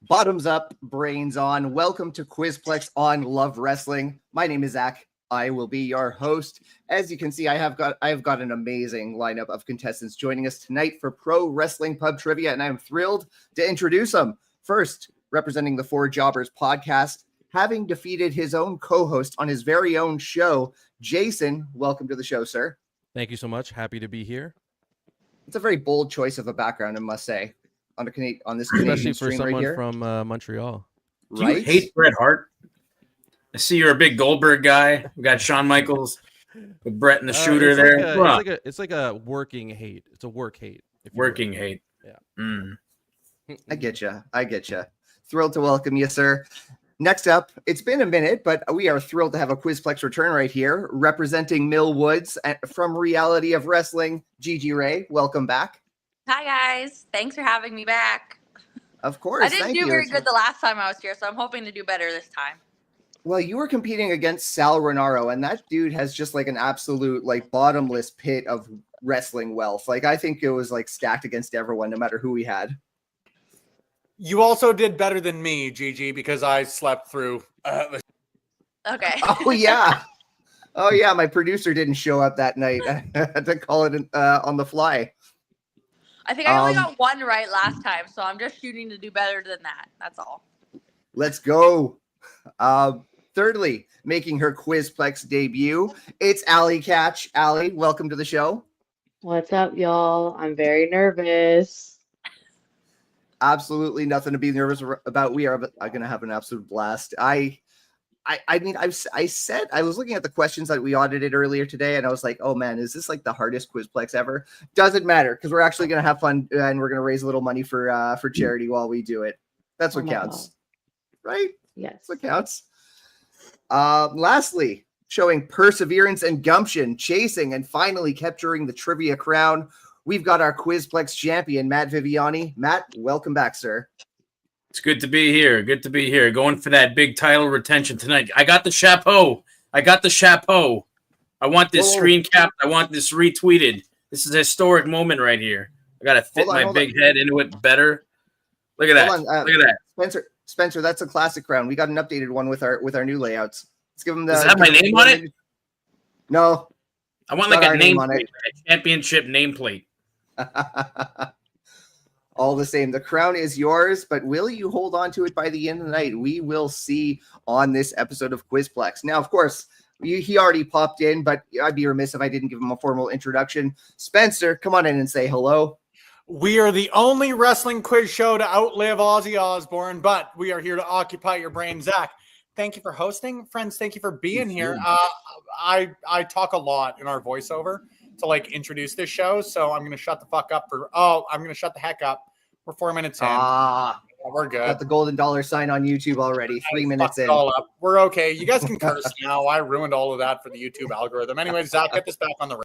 Bottoms up, brains on. Welcome to Quizplex on Love Wrestling. My name is Zach. I will be your host. As you can see, I have got an amazing lineup of contestants joining us tonight for Pro Wrestling Pub Trivia, and I'm thrilled to introduce them. First, representing the Four Jobbers podcast, having defeated his own co-host on his very own show, Jason. Welcome to the show, sir. Thank you so much. Happy to be here. It's a very bold choice of a background, I must say, on this Canadian especially for stream someone right here. from Montreal. Do you hate Bret Hart? I see you're a big Goldberg guy. We got Shawn Michaels with Bret and the Shooter there. It's like a working hate. It's a work hate. Working hate. Yeah. Mm. I get you. Thrilled to welcome you, sir. Next up, it's been a minute, but we are thrilled to have a Quizplex return right here, representing Mill Woods from Reality of Wrestling, Gigi Rey. Welcome back. Hi, guys. Thanks for having me back. Of course. I didn't do very good the last time I was here, so I'm hoping to do better this time. Well, you were competing against Sal Renaro, and that dude has just like an absolute like bottomless pit of wrestling wealth. Like, I think it was like stacked against everyone, no matter who we had. You also did better than me, Gigi, because I slept through. Okay. Oh, yeah. My producer didn't show up that night. I had to call it on the fly. I think I only got one right last time, so I'm just shooting to do better than that. That's all. Let's go. Thirdly, making her Quizplex debut, it's Allie Katch. Allie, welcome to the show. What's up, y'all? I'm very nervous. Absolutely nothing to be nervous about. We are going to have an absolute blast. I said I was looking at the questions that we audited earlier today, and I was like, oh man, is this like the hardest Quizplex ever? Doesn't matter, because we're actually going to have fun, and we're going to raise a little money for charity while we do it. That's what counts, right? Yes, that's what counts. Lastly, showing perseverance and gumption, chasing and finally capturing the trivia crown, we've got our Quizplex champion, Matt Viviani. Matt, welcome back, sir. It's good to be here. Going for that big title retention tonight. I got the chapeau. I want this screen capped. I want this retweeted. This is a historic moment right here. I got to fit my big head into it better. Look at that. Look at that. Spencer, that's a classic crown. We got an updated one with our new layouts. Let's give them the. Does it have my name on it? No. I want like a nameplate, like a championship nameplate. All the same, the crown is yours, but will you hold on to it by the end of the night? We will see on this episode of Quizplex. Now, of course, he already popped in, but I'd be remiss if I didn't give him a formal introduction. Spencer, come on in and say hello. We are the only wrestling quiz show to outlive Ozzy Osbourne, but we are here to occupy your brain. Zach, thank you for hosting. Friends, thank you for being here. I talk a lot in our voiceover to like introduce this show, so I'm gonna shut the fuck up I'm gonna shut the heck up. We're 4 minutes in. We're good. Got the golden dollar sign on YouTube already. 3 minutes in. All up. We're okay. You guys can curse now. I ruined all of that for the YouTube algorithm. Anyway, Zach, get this back on the.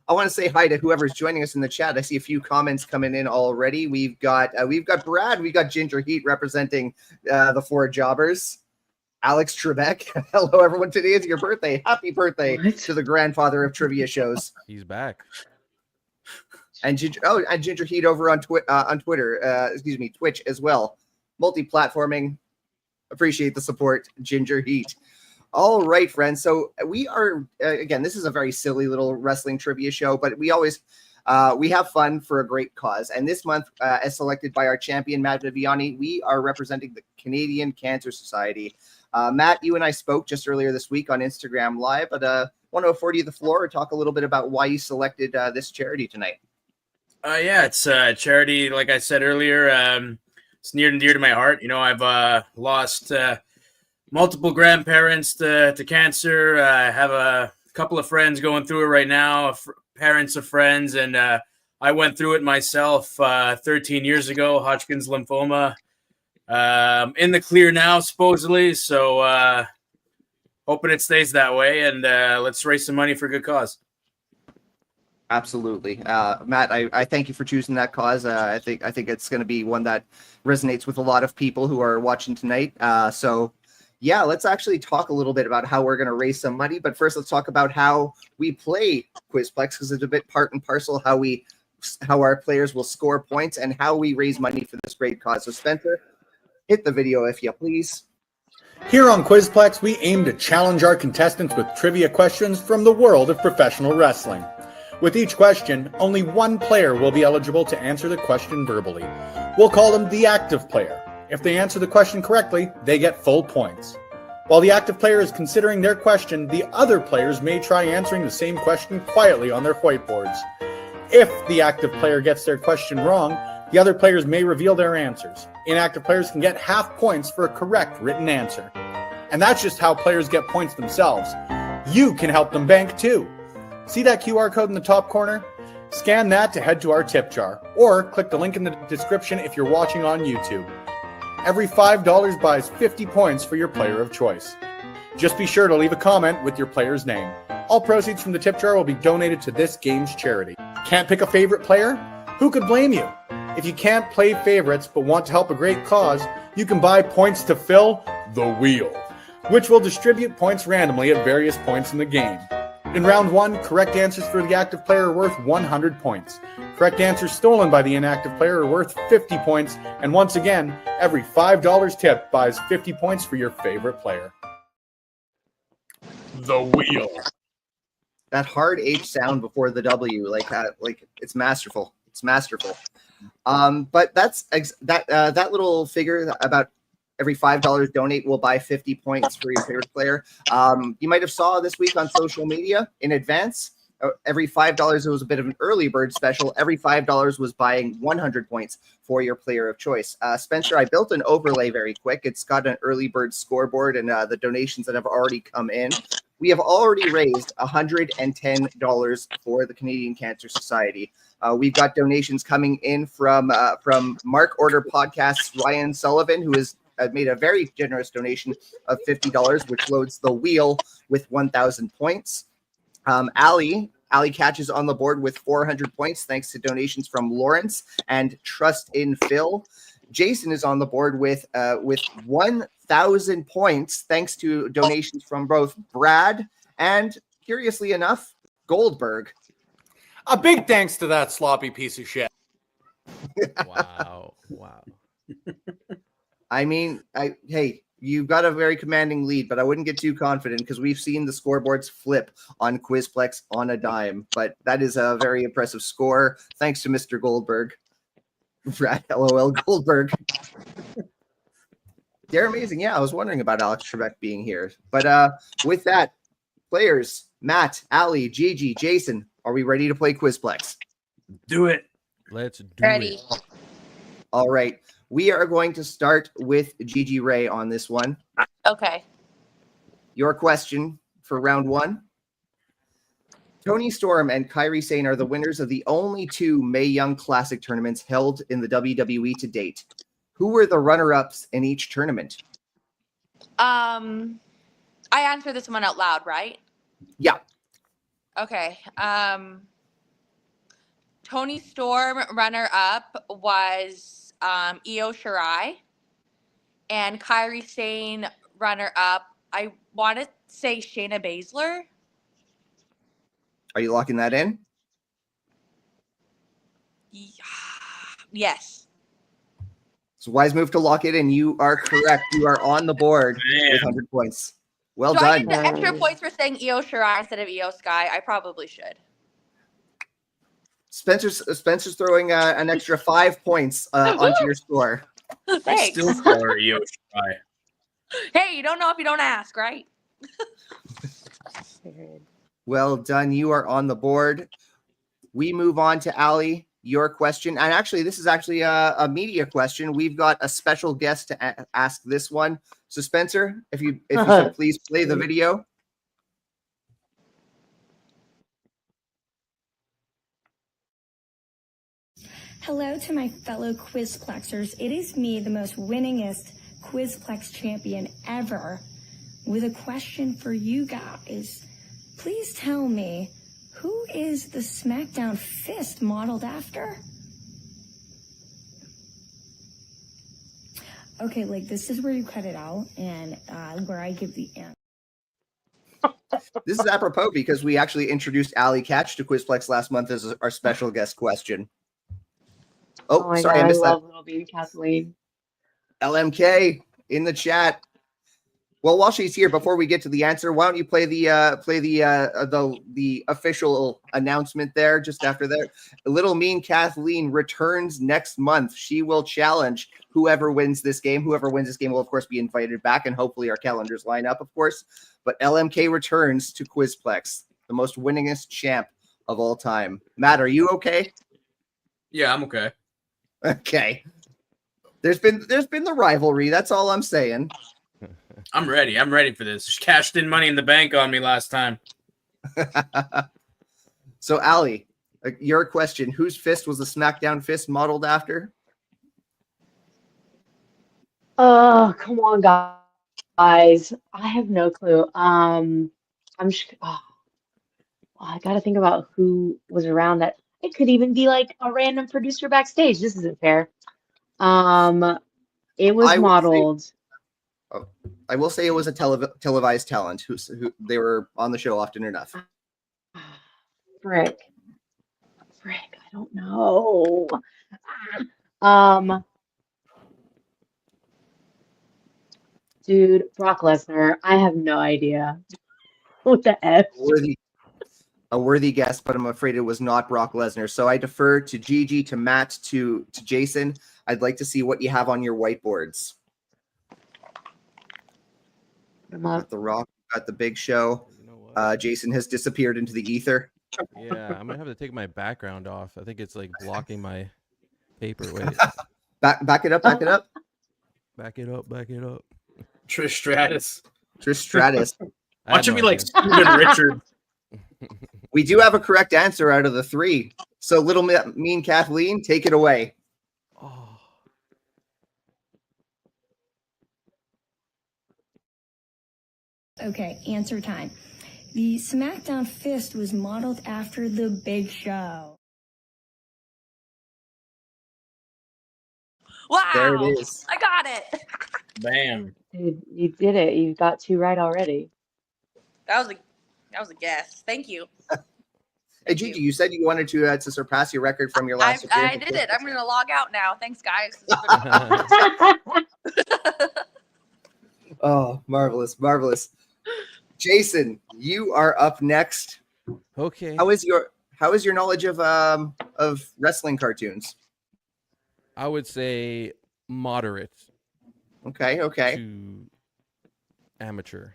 I want to say hi to whoever's joining us in the chat. I see a few comments coming in already. We've got Brad. We've got Ginger Heat representing the Four Jobbers. Alex Trebek. Hello, everyone. Today is your birthday. Happy birthday to the grandfather of trivia shows. He's back. And Ginger Heat over on Twitter. Twitch as well. Multi-platforming. Appreciate the support, Ginger Heat. All right, friends. So we are again. This is a very silly little wrestling trivia show, but we always we have fun for a great cause. And this month, as selected by our champion Matt Viviani, we are representing the Canadian Cancer Society. Matt, you and I spoke just earlier this week on Instagram Live, but want to afford you the floor to talk a little bit about why you selected this charity tonight. Yeah, it's a charity. Like I said earlier, it's near and dear to my heart. You know, I've lost multiple grandparents to cancer. I have a couple of friends going through it right now, parents of friends, and I went through it myself 13 years ago, Hodgkin's lymphoma. In the clear now, supposedly, so hoping it stays that way, and let's raise some money for a good cause. Absolutely. Matt, I thank you for choosing that cause. I think it's going to be one that resonates with a lot of people who are watching tonight. So yeah, let's actually talk a little bit about how we're going to raise some money. But first, let's talk about how we play Quizplex, because it's a bit part and parcel how we players will score points and how we raise money for this great cause. So Spencer, hit the video if you please. Here on Quizplex, we aim to challenge our contestants with trivia questions from the world of professional wrestling. With each question, only one player will be eligible to answer the question verbally. We'll call them the active player. If they answer the question correctly, they get full points. While the active player is considering their question, the other players may try answering the same question quietly on their whiteboards. If the active player gets their question wrong, the other players may reveal their answers. Inactive players can get half points for a correct written answer. And that's just how players get points themselves. You can help them bank too. See that QR code in the top corner? Scan that to head to our tip jar, or click the link in the description if you're watching on YouTube. Every $5 buys 50 points for your player of choice. Just be sure to leave a comment with your player's name. All proceeds from the tip jar will be donated to this game's charity. Can't pick a favorite player? Who could blame you? If you can't play favorites but want to help a great cause, you can buy points to fill the wheel, which will distribute points randomly at various points in the game. In round 1, correct answers for the active player are worth 100 points. Correct answers stolen by the inactive player are worth 50 points. And once again, every $5 tip buys 50 points for your favorite player. The wheel. That hard H sound before the W, like it's masterful. It's masterful. But that's that little figure about every $5 donate will buy 50 points for your favorite player. You might have saw this week on social media in advance. Every $5, it was a bit of an early bird special. Every $5 was buying 100 points for your player of choice. Spencer, I built an overlay very quick. It's got an early bird scoreboard and the donations that have already come in. We have already raised $110 for the Canadian Cancer Society. We've got donations coming in from Mark Order Podcast's Ryan Sullivan, who has made a very generous donation of $50, which loads the wheel with 1,000 points. Allie Katch is on the board with 400 points, thanks to donations from Lawrence and Trust in Phil. Jason is on the board with 1,000 points, thanks to donations from both Brad and, curiously enough, Goldberg. A big thanks to that sloppy piece of shit. Wow. I mean, hey, you've got a very commanding lead, but I wouldn't get too confident because we've seen the scoreboards flip on Quizplex on a dime. But that is a very impressive score. Thanks to Mr. Goldberg. Brad, LOL Goldberg. They're amazing. Yeah, I was wondering about Alex Trebek being here. But with that, players, Matt, Allie, Gigi, Jason, are we ready to play Quizplex? Do it. Let's do Ready. it. All right. We are going to start with Gigi Rey on this one. Okay. Your question for round 1. Toni Storm and Kairi Sane are the winners of the only 2 Mae Young Classic tournaments held in the WWE to date. Who were the runner-ups in each tournament? I answer this one out loud, right? Yeah. Okay. Toni Storm runner-up was Io Shirai, and Kairi Sane runner-up, I want to say Shayna Baszler. Are you locking that in? Yes. So wise move to lock it in. You are correct. You are on the board with 100 points. Well Do I done. get the extra points for saying Io Shirai instead of Io Sky? I probably should. Spencer's throwing an extra 5 points onto your score. Thanks. Still for Io Shirai. Hey, you don't know if you don't ask, right? Well done. You are on the board. We move on to Allie. Your question, and actually, this is actually a media question. We've got a special guest to ask this one. So, Spencer, if you could please play the video. Hello to my fellow Quizplexers. It is me, the most winningest Quizplex champion ever, with a question for you guys. Please tell me, who is the SmackDown fist modeled after? Okay, like this is where you cut it out and where I give the answer. This is apropos because we actually introduced Allie Katch to Quizplex last month as our special guest question. Oh my Sorry, God, I I missed that. love little baby Kathleen. LMK in the chat. Well, while she's here, before we get to the answer, why don't you play the official announcement there just after that? Little Mean Kathleen returns next month. She will challenge whoever wins this game. Whoever wins this game will, of course, be invited back, and hopefully our calendars line up, of course. But LMK returns to Quizplex, the most winningest champ of all time. Matt, are you okay? Yeah, I'm okay. Okay. There's been the rivalry. That's all I'm saying. I'm ready. I'm ready for this. She cashed in Money in the Bank on me last time. So, Allie, your question: whose fist was the SmackDown fist modeled after? Oh, come on, guys. I have no clue. I'm just, I got to think about who was around that. It could even be like a random producer backstage. This isn't fair. It was modeled. I will say it was a televised talent who they were on the show often enough. Frick, I don't know. Dude, Brock Lesnar. I have no idea. What the F? A worthy guess, but I'm afraid it was not Brock Lesnar. So I defer to Gigi, to Matt, to Jason. I'd like to see what you have on your whiteboards. Got The Rock, got the Big Show. You know what? Jason has disappeared into the ether. Yeah, I'm gonna have to take my background off. I think it's like blocking my paper. Wait. Back it up. Back it up. Back it up. Back it up. Trish Stratus. Trish Stratus. Watch it be like Steven Richard. We do have a correct answer out of the three. So, Little Mean Kathleen, take it away. Oh. Okay, answer time. The SmackDown fist was modeled after the Big Show. Wow. There it is. I got it. Bam. Dude, you did it. You got 2 right already. That was a guess. Thank you. Hey, Gigi, you said you wanted to surpass your record from your last I appearance. did it. I'm going to log out now. Thanks, guys. Oh, marvelous, marvelous. Jason, you are up next. Okay. How is your knowledge of wrestling cartoons? I would say moderate Okay. to amateur.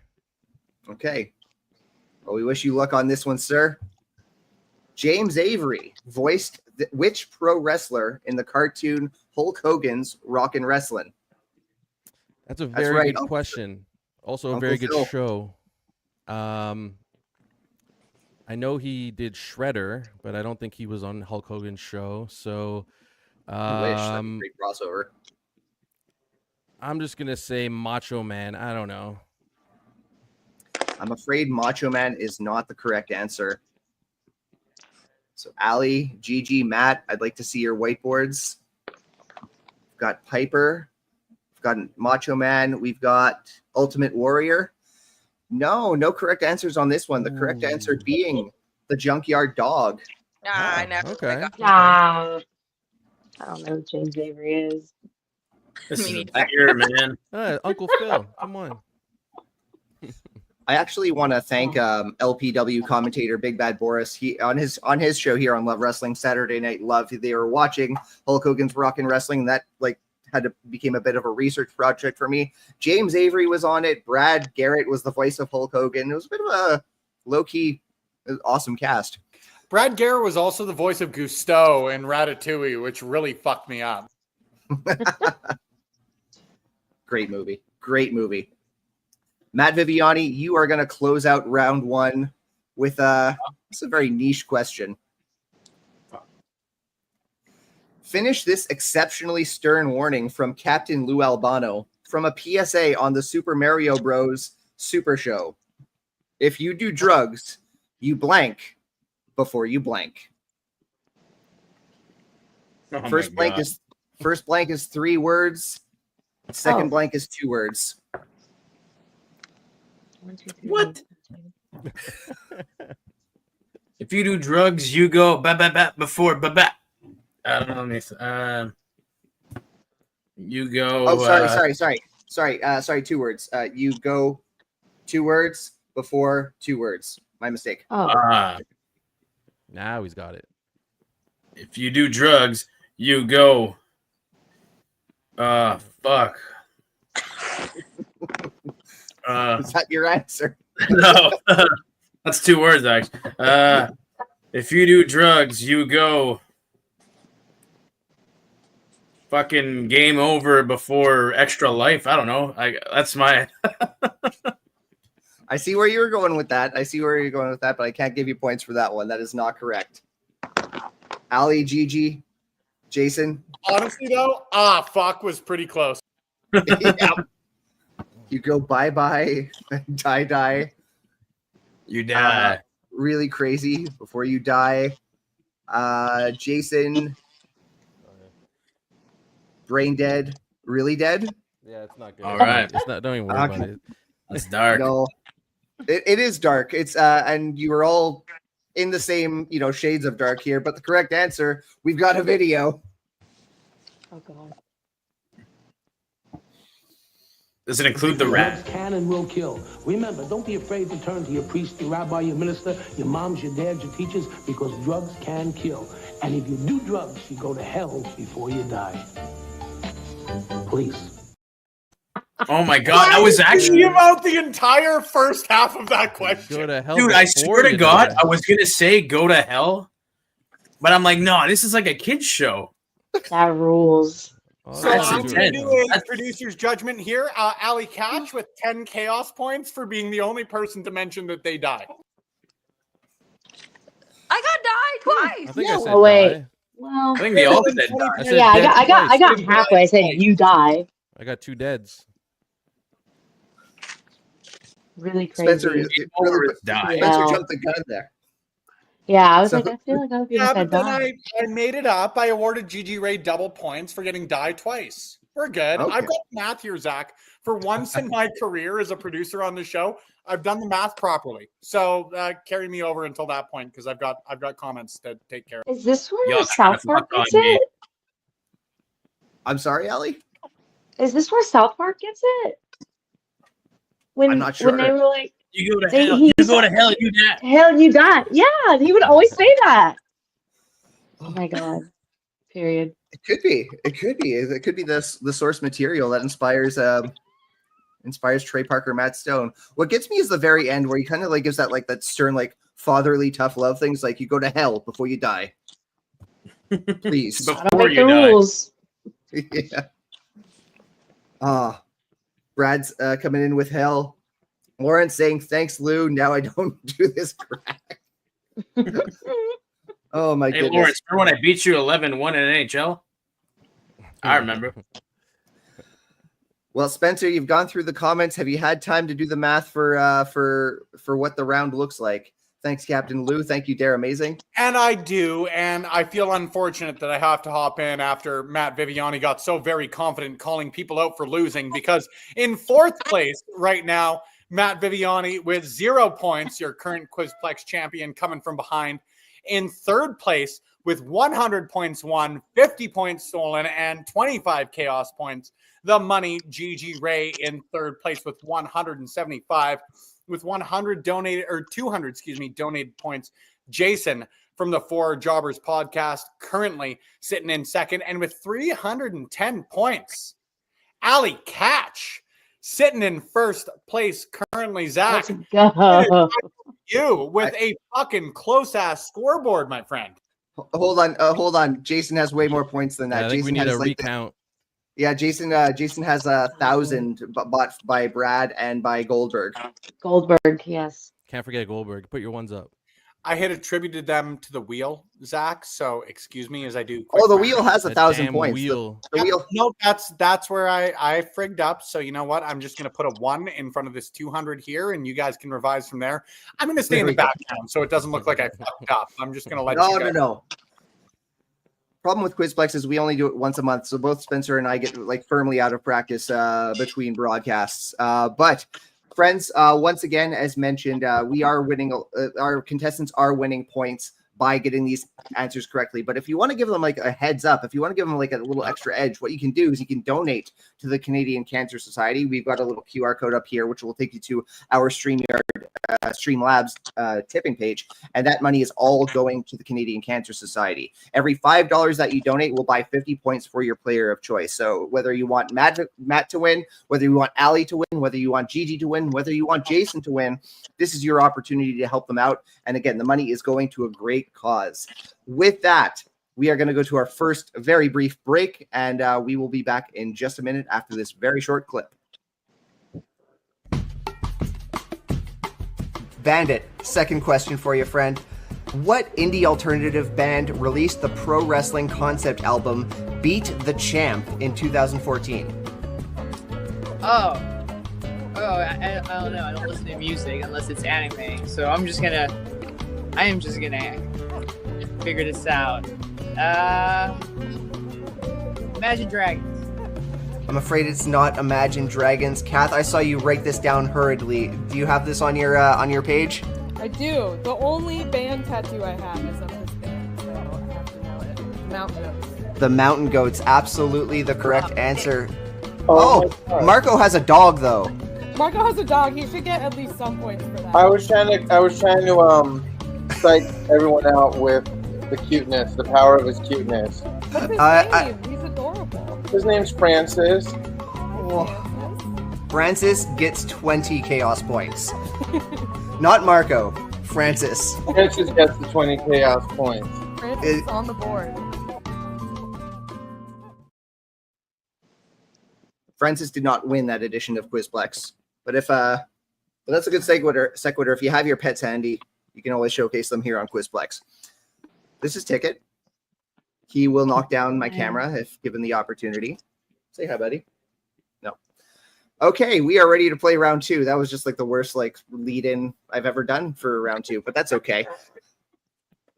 Okay. Well, we wish you luck on this one, sir. James Avery voiced which pro wrestler in the cartoon Hulk Hogan's Rockin' Wrestling? That's a very right, good question. Also a Uncle very good Phil. show. I know he did Shredder, but I don't think he was on Hulk Hogan's show. So I wish. That'd be a great crossover. I'm just gonna say Macho Man. I don't know. I'm afraid Macho Man is not the correct answer. So, Allie, Gigi, Matt, I'd like to see your whiteboards. We've got Piper. We've got Macho Man. We've got Ultimate Warrior. No correct answers on this one. The correct answer being the Junkyard Dog. I never. Okay. I got I don't know who James Avery is. This Me is neither. here, man. Uncle Phil, come on. I actually want to thank LPW commentator Big Bad Boris. He on his show here on Love Wrestling Saturday Night Love. They were watching Hulk Hogan's Rockin' Wrestling. And that became a bit of a research project for me. James Avery was on it. Brad Garrett was the voice of Hulk Hogan. It was a bit of a low-key, awesome cast. Brad Garrett was also the voice of Gusteau in Ratatouille, which really fucked me up. Great movie. Matt Viviani, you are going to close out round one with it's a very niche question. Finish this exceptionally stern warning from Captain Lou Albano from a PSA on the Super Mario Bros. Super Show. If you do drugs, you blank before you blank. Oh First my blank is 3 words. Second blank is 2 words. 1, 2, 3. What? If you do drugs, you go before I don't know anything. You go. Oh, sorry. 2 words. You go 2 words before 2 words. My mistake. Oh, Now he's got it. If you do drugs, you go. Fuck. Is that your answer? No, that's 2 words actually. If you do drugs, you go. Fucking game over before extra life. I don't know. That's my. I see where you were going with that. But I can't give you points for that one. That is not correct. Allie, Gigi, Jason. Honestly, though, fuck was pretty close. Yeah. You go bye, die. You die. Really crazy before you die. Jason, brain dead, really dead. Yeah, it's not good. All right. It's not. Don't even worry about it. That's dark. No, it is dark. It's and you were all in the same shades of dark here. But the correct answer, we've got a video. oh God. Does it include the rat? Drugs can and will kill. Remember, don't be afraid to turn to your priest, your rabbi, your minister, your moms, your dads, your teachers, because drugs can kill. And if you do drugs, you go to hell before you die. Please. Oh my god, I was actually. Give out the entire first half of that question. Go to hell. Dude, I before swear to you God, die. I was gonna say go to hell, but I'm like, no, this is like a kid's show. That rules. Oh, So That's I'm going to intense. do a producer's judgment here. Allie Katch with 10 chaos points for being the only person to mention that they died. I got died I twice. think I said Oh, wait. die. Well, I think they all said that. I said yeah, dead I got twice. halfway. I said you die. I got 2 deads. Spencer, Really crazy. really, Die. Yeah. Spencer jumped the gun there. Yeah, I was So- like, I feel like other people Yeah, said but then die. I made it up. I awarded Gigi Rey double points for getting died twice. We're good. Okay. I've got math here, Zach. For once in my career as a producer on the show, I've done the math properly. So carry me over until that point because I've got comments to take care of. Is this where Y'all South trying to Park fuck gets on me. it? I'm sorry, Allie. Is this where South Park gets it? I'm not When they sure. were like, You go to They- hell. he's- You go to hell. You die. hell, you die. Yeah, he would always say that. Oh my God. Period. It could be. It could be the source material that inspires Trey Parker, Matt Stone. What gets me is the very end where he kind of like gives that stern, like fatherly, tough love things. Like you go to hell before you die. Please. Gotta Before make you the die. rules. Yeah. Brad's coming in with hell. Lauren saying, "Thanks, Lou. Now I don't do this crack." Oh my Hey, goodness. Lawrence, remember when I beat you 11-1 in NHL? I remember. Well, Spencer, you've gone through the comments. Have you had time to do the math for what the round looks like? Thanks, Captain Lou. Thank you, Dare. Amazing. And I do, and I feel unfortunate that I have to hop in after Matt Viviani got so very confident calling people out for losing, because in fourth place right now, Matt Viviani with 0 points, your current Quizplex champion, coming from behind. In third place with 100 points won, 50 points stolen, and 25 chaos points. The money, Gigi Rey in third place with 175, with 100 donated, or 200, donated points. Jason from the Four Jobbers podcast currently sitting in second and with 310 points. Allie Katch sitting in first place currently. Zach, Let's go. you with a fucking close ass scoreboard, my friend. Hold on. Jason has way more points than that. Yeah, I think Jason we need has a recount. Jason has 1,000 bought by Brad and by Goldberg. Goldberg, yes. Can't forget Goldberg. Put your ones up. I had attributed them to the wheel, Zach. So excuse me as I do. Oh, the quick wheel math. has That 1,000 damn points. wheel. The wheel. No, that's where I frigged up. So you know what? I'm just gonna put a 1 in front of this 200 here, and you guys can revise from there. I'm gonna stay in the background so it doesn't look like I fucked up. I'm just gonna let you guys. No. Problem with Quizplex is we only do it once a month, so both Spencer and I get like firmly out of practice between broadcasts. But Friends, once again, as mentioned, we are winning. Our contestants are winning points by getting these answers correctly. But if you want to give them like a heads up, if you want to give them like a little extra edge, what you can do is you can donate to the Canadian Cancer Society. We've got a little QR code up here, which will take you to our Streamlabs tipping page. And that money is all going to the Canadian Cancer Society. Every $5 that you donate will buy 50 points for your player of choice. So whether you want Matt to win, whether you want Allie to win, whether you want Gigi to win, whether you want Jason to win, this is your opportunity to help them out. And again, the money is going to a great cause. With that, we are going to go to our first very brief break, and we will be back in just a minute after this very short clip. Bandit, second question for you, friend. What indie alternative band released the pro wrestling concept album Beat the Champ in 2014? I don't know. I don't listen to music unless it's anime. So I am just gonna figure this out. Imagine Dragons. I'm afraid it's not Imagine Dragons. Kath, I saw you write this down hurriedly. Do you have this on your page? I do. The only band tattoo I have is of this band, so I have to know it. Mountain Goats. The Mountain Goats, absolutely the correct answer. Oh, Marco has a dog though. Marco has a dog. He should get at least some points for that. I was trying to psych everyone out with the cuteness, the power of his cuteness. What's his name? He's adorable. His name's Francis. Francis gets 20 chaos points. Not Marco, Francis. Francis gets the 20 chaos points. Francis is on the board. Francis did not win that edition of Quizplex, but that's a good sequitur. If you have your pets handy, you can always showcase them here on Quizplex. This is Ticket. He will knock down my camera if given the opportunity. Say hi, buddy. No. Okay, we are ready to play round two. That was just like the worst lead-in I've ever done for round two, but that's okay.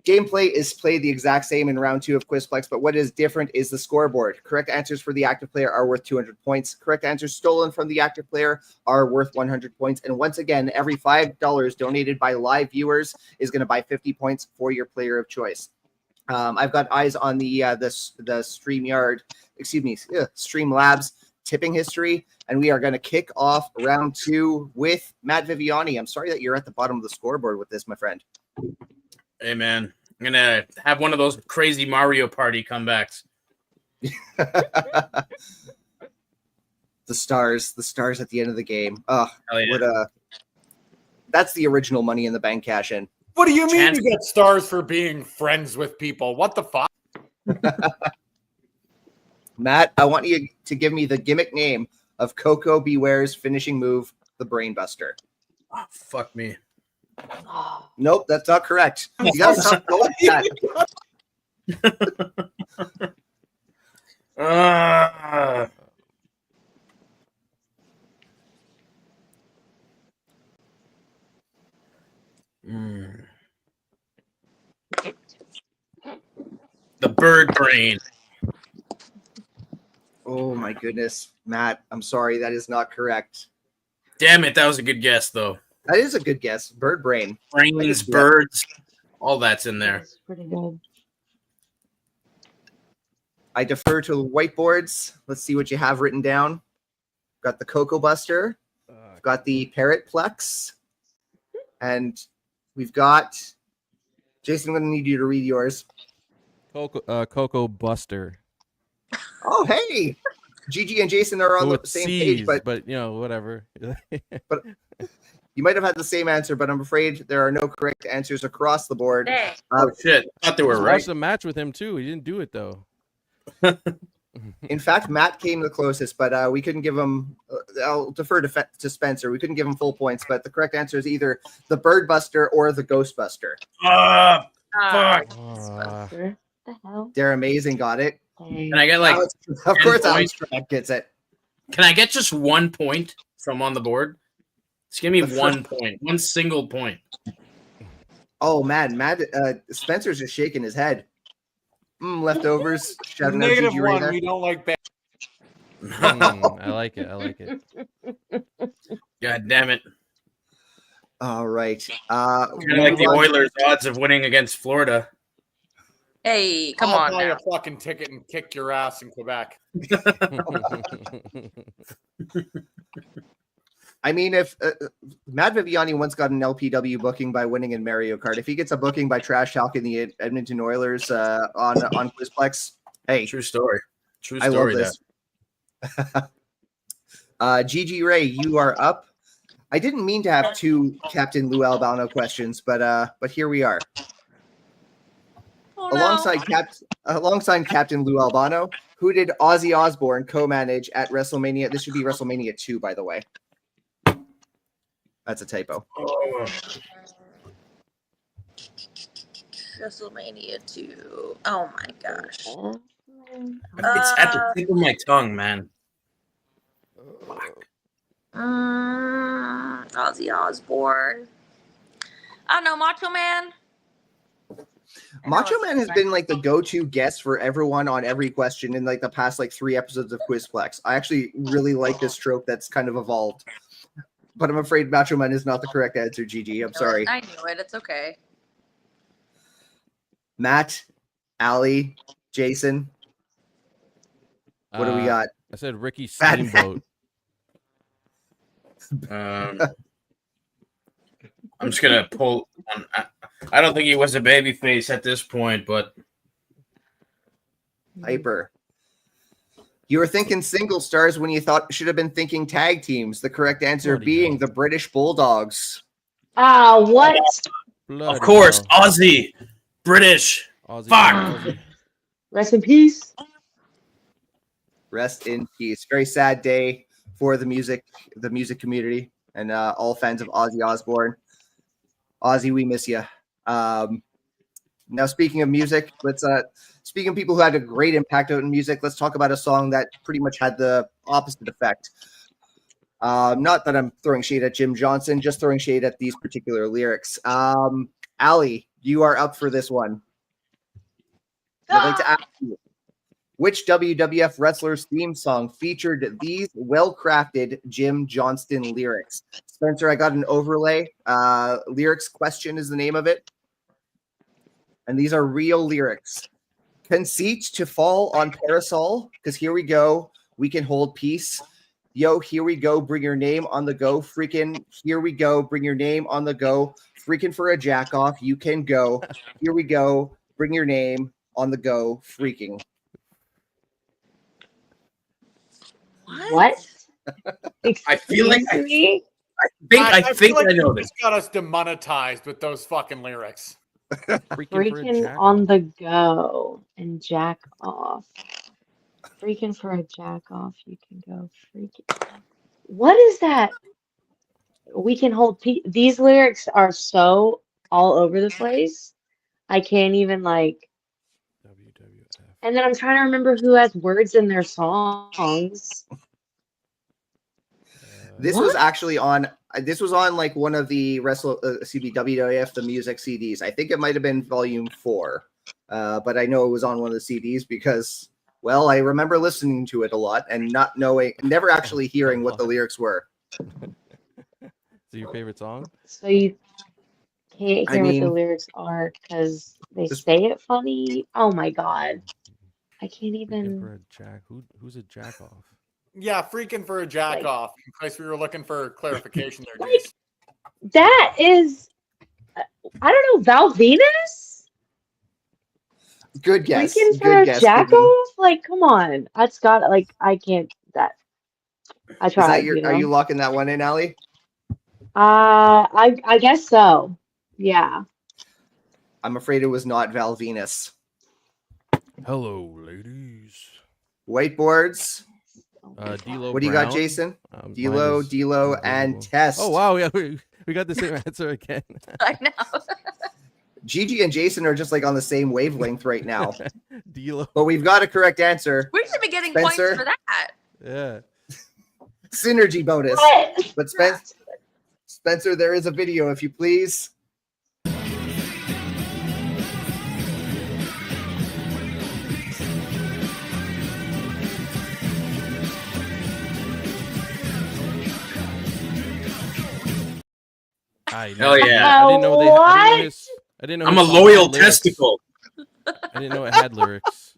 Gameplay is played the exact same in round two of Quizplex, but what is different is the scoreboard. Correct answers for the active player are worth 200 points. Correct answers stolen from the active player are worth 100 points. And once again, every $5 donated by live viewers is going to buy 50 points for your player of choice. I've got eyes on the Streamlabs tipping history, and we are going to kick off round two with Matt Viviani. I'm sorry that you're at the bottom of the scoreboard with this, my friend. Hey, man. I'm going to have one of those crazy Mario Party comebacks. The stars at the end of the game. Oh, yeah. That's the original Money in the Bank cash-in. What do you mean you get stars for being friends with people? What the fuck? Matt, I want you to give me the gimmick name of Coco Beware's finishing move, the Brainbuster. Oh, fuck me. Nope, that's not correct. You gotta stop going with that. The bird brain. Oh my goodness, Matt, I'm sorry, that is not correct. Damn it, that was a good guess though. That is a good guess. Bird brain. Brains, birds, all that's in there. That's pretty good. I defer to whiteboards. Let's see what you have written down. Got the Cocoa Buster. Got the Parrot Plex. And we've got Jason, I'm going to need you to read yours. Cocoa Buster. Oh, hey. Gigi and Jason are on the same page, but whatever. But you might have had the same answer, but I'm afraid there are no correct answers across the board. Oh shit! I thought they were right. Watched a match with him too. He didn't do it though. In fact, Matt came the closest, but we couldn't give him. I'll defer to Spencer. We couldn't give him full points, but the correct answer is either the Bird Buster or the Ghostbuster. Fuck! The hell? They're amazing. Got it. Can I get like? Of course, Alex gets it. Can I get just 1 point from on the board? Just give me 1 point, one single point. Oh man, Spencer's just shaking his head. Leftovers. Shouting out Negative Gigi Rey one. there. We don't like bad. I like it. I like it. God damn it. All right. Kind of like the Oilers' odds of winning against Florida. Hey, come I'll on buy now. a fucking ticket and kick your ass in Quebec. I mean, if Matt Viviani once got an LPW booking by winning in Mario Kart, if he gets a booking by trash talking the Edmonton Oilers on Quizplex, hey, True story. True I love story. this. Gigi Rey, you are up. I didn't mean to have two Captain Lou Albano questions, but here we are. Oh, Alongside Captain Lou Albano, who did Ozzy Osbourne co-manage at WrestleMania? This should be WrestleMania 2, by the way. That's a typo. Oh. WrestleMania 2. Oh my gosh. It's at the tip of my tongue, man. Ozzy Osbourne. I don't know, Macho Man. Macho Man has been like the go-to guest for everyone on every question in like the past like 3 episodes of Quizplex. I actually really like this trope that's kind of evolved. But I'm afraid Macho Man is not the correct answer, Gigi. I'm sorry. I knew it. It's okay. Matt, Allie, Jason. What do we got? I said Ricky Steamboat. I'm just gonna pull. I don't think he was a babyface at this point, but Hyper. You were thinking single stars when you thought should have been thinking tag teams. The correct answer being the British Bulldogs. What? Of course, Aussie, British. Aussie, Fuck. Aussie. Rest in peace. Rest in peace. Very sad day for the music community and all fans of Ozzy Osbourne. Ozzy, we miss you. Now, speaking of music, speaking of people who had a great impact out in music, let's talk about a song that pretty much had the opposite effect. Not that I'm throwing shade at Jim Johnson, just throwing shade at these particular lyrics. Allie, you are up for this one. I'd like to ask you, which WWF wrestler's theme song featured these well-crafted Jim Johnston lyrics? Spencer, I got an overlay. Lyrics question is the name of it. And these are real lyrics. Conceit to fall on parasol, because here we go. We can hold peace. Yo, here we go. Bring your name on the go. Freaking, here we go. Bring your name on the go. Freaking for a jack off. You can go. Here we go. Bring your name on the go. Freaking. What? I feel like Excuse me? I think I know you this. just got us demonetized with those fucking lyrics. Freaking on the go and jack off. Freaking for a jack off, you can go freaking. What is that? We can hold these lyrics are so all over the place. I can't even like. And then I'm trying to remember who has words in their songs. This was actually on. This was on like one of the WWF the music CDs. I think it might have been Volume 4, but I know it was on one of the CDs because, well, I remember listening to it a lot and not knowing, never actually hearing what the lyrics were. So your favorite song? So you can't hear what the lyrics are because they say it funny. Oh my god, I can't even. For a jack, who's a jack off? Yeah, freaking for a jack off. In case we were looking for clarification there, like, that is, I don't know, Val Venus? Good guess. Freaking for a jack off? Like, come on. That's got, like, I can't, that. I tried. Are you locking that one in, Allie? I guess so. Yeah. I'm afraid it was not Val Venus. Hello, ladies. Whiteboards. D'Lo what do you Brown. got, Jason? D'Lo, and Test. Oh wow, yeah, we got the same answer again. I know. Gigi and Jason are just like on the same wavelength right now. D'Lo. But we've got a correct answer. We should be getting Spencer? points for that. Yeah. Synergy bonus. But Spencer, there is a video, if you please. I Hell yeah. I didn't know they. I didn't know I'm his a song had loyal lyrics. testicle. I didn't know it had lyrics.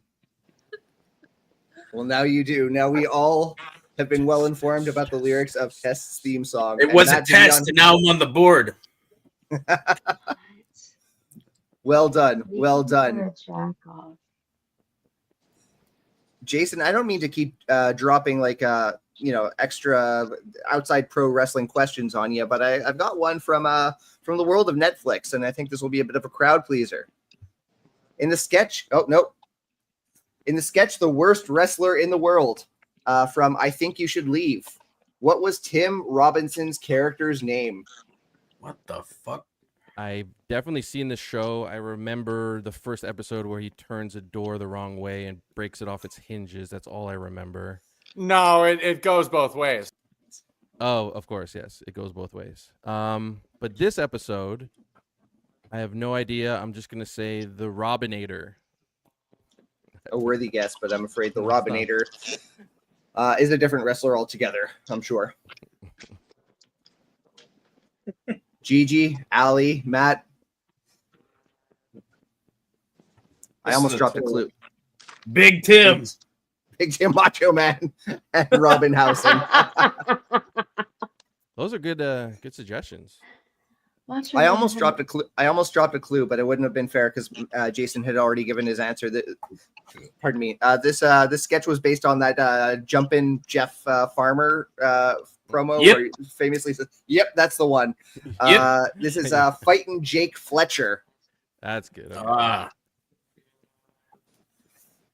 Well, now you do. Now we all have been well informed about the lyrics of Test's theme song. It And was a Matt test, Viviani- and now I'm on the board. Well done. Well done. Jack off. Jason, I don't mean to keep dropping like extra outside pro wrestling questions on you, but I've got one from the world of Netflix, and I think this will be a bit of a crowd pleaser. In the sketch, The Worst Wrestler in the World, from I Think You Should Leave, what was Tim Robinson's character's name? What the fuck? I've definitely seen this show. I remember the first episode where he turns a door the wrong way and breaks it off its hinges. That's all I remember. No, it goes both ways. Oh, of course, yes. It goes both ways. But this episode, I have no idea. I'm just going to say the Robinator. A worthy guess, but I'm afraid the Robinator is a different wrestler altogether, I'm sure. Gigi, Allie, Matt. I almost dropped a clue. Big Tim. Big Tim Macho Man and Robin Housen. Those are good suggestions. I almost dropped a clue, but it wouldn't have been fair because Jason had already given his answer. Pardon me. This sketch was based on that Jumpin' Jeff Farmer promo where he famously says, "Yep, that's the one." This is Fightin' Jake Fletcher. That's good. Okay.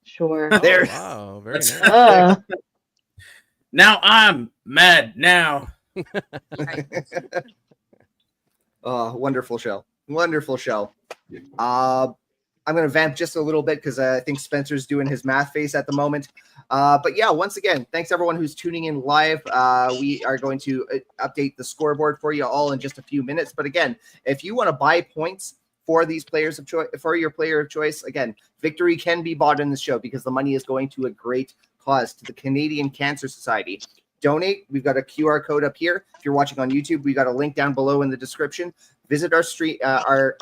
Sure. There. Wow, very nice. Now I'm mad now. Oh, wonderful show. Wonderful show. I'm going to vamp just a little bit because I think Spencer's doing his math face at the moment. But yeah, once again, thanks everyone who's tuning in live. We are going to update the scoreboard for you all in just a few minutes. But again, if you want to buy points for these players of choice, for your player of choice, again, victory can be bought in this show because the money is going to a great cause, to the Canadian Cancer Society. Donate. We've got a QR code up here. If you're watching on YouTube, we got a link down below in the description. Visit our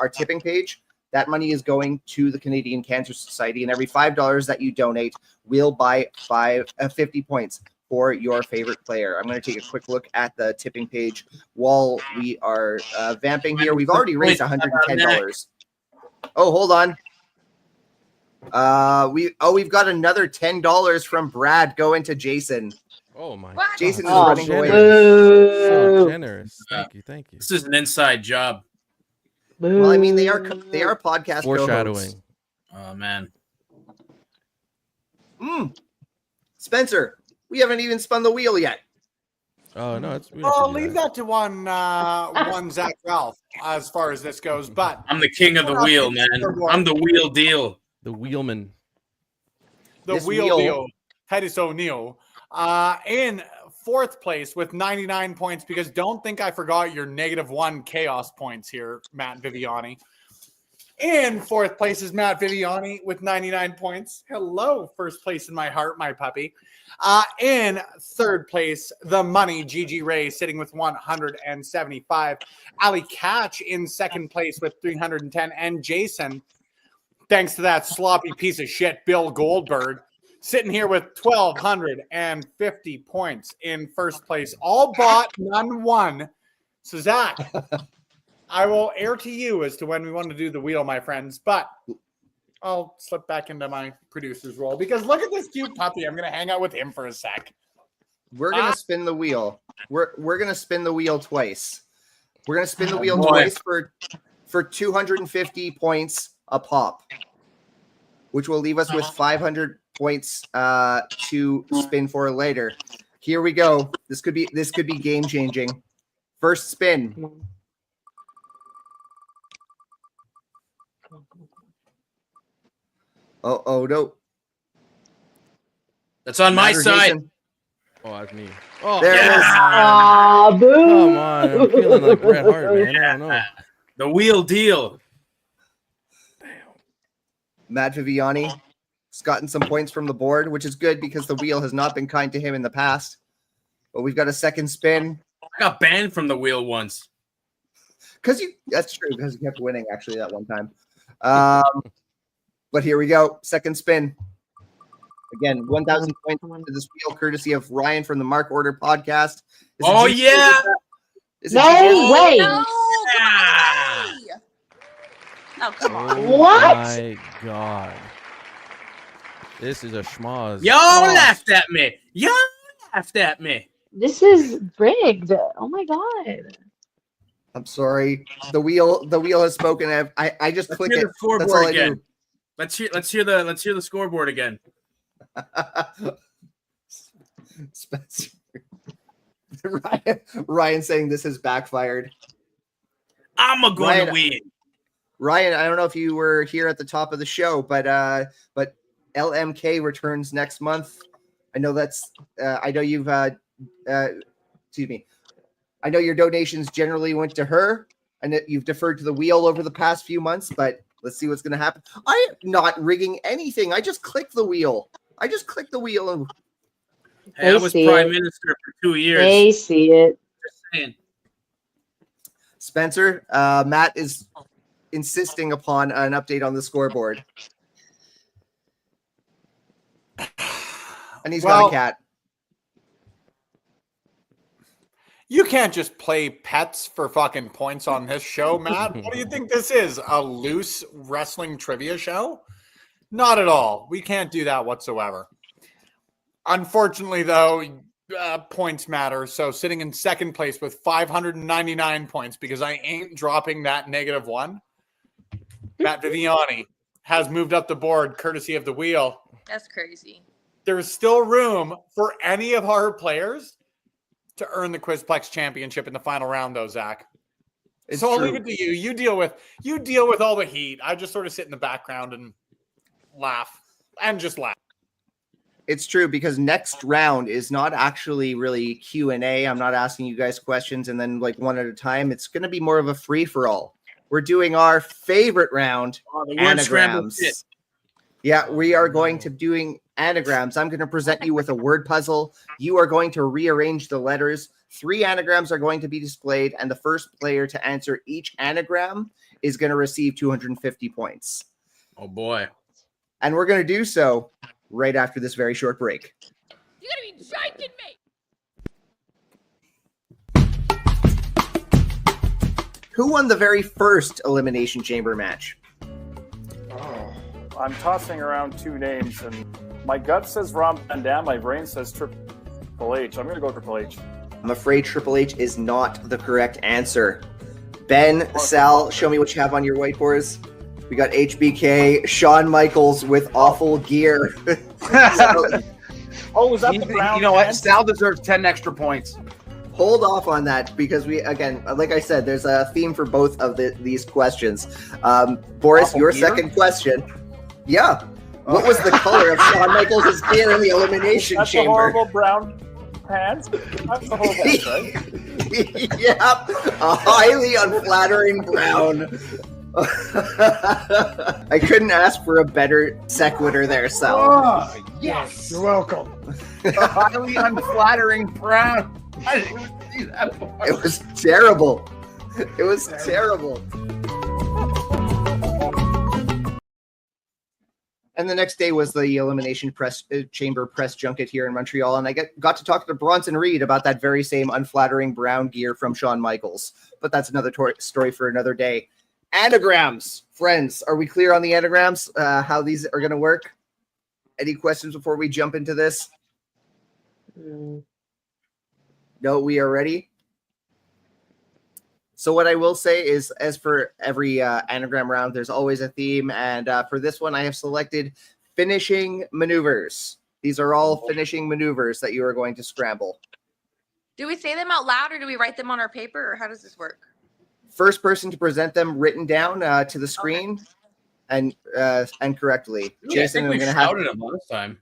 our tipping page. That money is going to the Canadian Cancer Society, and every $5 that you donate will buy 50 points for your favorite player. I'm going to take a quick look at the tipping page while we are vamping here. We've already raised $110. Oh, hold on. We've got another $10 from Brad going to Jason. Oh my! Jason is God. running away. So generous. Thank you. Thank you. This is an inside job. Well, I mean, they are podcast foreshadowing. co-hosts. Oh man. Spencer, we haven't even spun the wheel yet. Oh no, it's. I'll leave that to one Zach Ralph as far as this goes. But I'm the king of the wheel, man. I'm the wheel deal. The wheelman. The This wheel wheel- deal. Titus O'Neil. In fourth place with 99 points, because don't think I forgot your -1 chaos points here, Matt Viviani. In fourth place is Matt Viviani with 99 points. Hello, first place in my heart, my puppy. In third place, the money, Gigi Rey, sitting with 175. Allie Katch in second place with 310. And Jason, thanks to that sloppy piece of shit, Bill Goldberg, sitting here with 1,250 points in first place. All bought, none won. So, Zach, I will air to you as to when we want to do the wheel, my friends. But I'll slip back into my producer's role because look at this cute puppy. I'm going to hang out with him for a sec. We're gonna spin the wheel. We're gonna spin the wheel twice. We're gonna spin the wheel boy. twice for 250 points a pop, which will leave us with 500 points to spin for later. Here we go. This could be game changing. First spin. Oh no. That's on my Matt or side. Jason? Oh, that's me. Oh, There it is. Ah, boo. Come on, I'm feeling like Bret Hart, man. I don't know. The wheel deal. Matt Viviani has gotten some points from the board, which is good because the wheel has not been kind to him in the past. But we've got a second spin. I got banned from the wheel once. That's true, because you kept winning actually that one time. But here we go. Second spin. Again, 1,000 points to this wheel, courtesy of Ryan from the Mark Order podcast. Oh, yeah. No way. No, oh, come on. Oh What? my god. This is a schmoz. Y'all laughed at me. Y'all laughed at me. This is rigged. Oh my god. I'm sorry. The wheel has spoken. I just Let's click hear it. the scoreboard That's all I again. do. Let's hear the scoreboard again. Spencer. Ryan saying this has backfired. I'm a going to win. Ryan, I don't know if you were here at the top of the show, but LMK returns next month. I know that's. I know you've. Excuse me. I know your donations generally went to her, and that you've deferred to the wheel over the past few months. But let's see what's going to happen. I am not rigging anything. I just clicked the wheel. And Hey, I was prime minister for 2 years. They see it. Just saying. Spencer, Matt is insisting upon an update on the scoreboard. And he's got a cat. You can't just play pets for fucking points on this show, Matt. What do you think this is? A loose wrestling trivia show? Not at all. We can't do that whatsoever. Unfortunately, though, points matter. So sitting in second place with 599 points, because I ain't dropping that -1, Matt Viviani has moved up the board courtesy of the wheel. That's crazy. There's still room for any of our players to earn the Quizplex championship in the final round, though, Zach. So I'll leave it to you. You deal with all the heat. I just sort of sit in the background and laugh and just laugh. It's true, because next round is not actually really Q&A. I'm not asking you guys questions and then like one at a time. It's going to be more of a free for all. We're doing our favorite round, anagrams. Yeah, we are going to doing anagrams. I'm going to present you with a word puzzle. You are going to rearrange the letters. 3 anagrams are going to be displayed, and the first player to answer each anagram is going to receive 250 points. Oh boy. And we're going to do so right after this very short break. You're going to be joking me. Who won the very first Elimination Chamber match? Oh, I'm tossing around 2 names, and my gut says Ron Van Dam, my brain says Triple H. I'm going to go Triple H. I'm afraid Triple H is not the correct answer. Ben, Sal, show me what you have on your whiteboards. We got HBK, Shawn Michaels with awful gear. Oh, was that the brown? You know what? Sal deserves 10 extra points. Hold off on that, because we, again, like I said, there's a theme for both of these questions. Boris, Awful your gear? second question. Yeah. What was the color of Shawn Michaels' gear in the Elimination That's Chamber? the horrible brown pants. That's the horrible pants, right? Yep. A highly unflattering brown. I couldn't ask for a better sequitur there, Sal. Oh, yes. You're welcome. A highly unflattering brown. I didn't even see that before. It was terrible. It was terrible. And the next day was the Elimination Chamber press junket here in Montreal, and I got to talk to Bronson Reed about that very same unflattering brown gear from Shawn Michaels. But that's another story for another day. Anagrams, friends. Are we clear on the anagrams? How these are going to work? Any questions before we jump into this? No, we are ready. So what I will say is, as for every anagram round, there's always a theme. And for this one, I have selected finishing maneuvers. These are all finishing maneuvers that you are going to scramble. Do we say them out loud, or do we write them on our paper, or how does this work? First person to present them written down to the screen and correctly. Ooh, Jason, I think I'm we going to have. shouted them last time.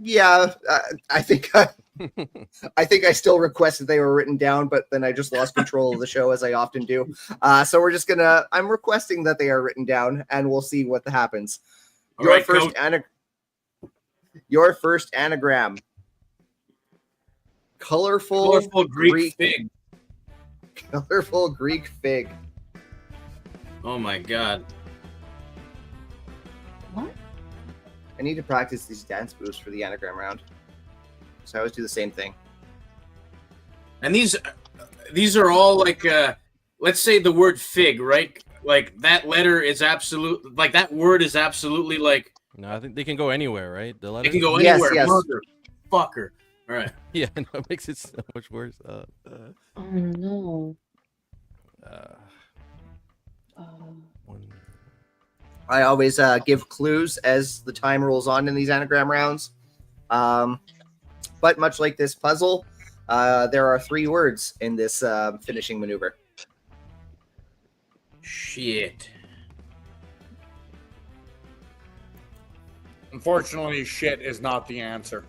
Yeah, I think I still requested they were written down, but then I just lost control of the show, as I often do. So we're just gonna. I'm requesting that they are written down, and we'll see what happens. All right, Your first anagram. Colorful Greek fig. Colorful Greek fig. Oh my god. What? I need to practice these dance moves for the anagram round. So I always do the same thing. And these are all like let's say the word fig, right? Like that letter is absolute, like that word is absolutely like. No, I think they can go anywhere, right? The They letters? can go Yes, anywhere. yes. Murder, fucker. All right. Yeah, no, it makes it so much worse. Oh no. One. I always give clues as the time rolls on in these anagram rounds. But much like this puzzle, there are 3 words in this finishing maneuver. Shit. Unfortunately, shit is not the answer.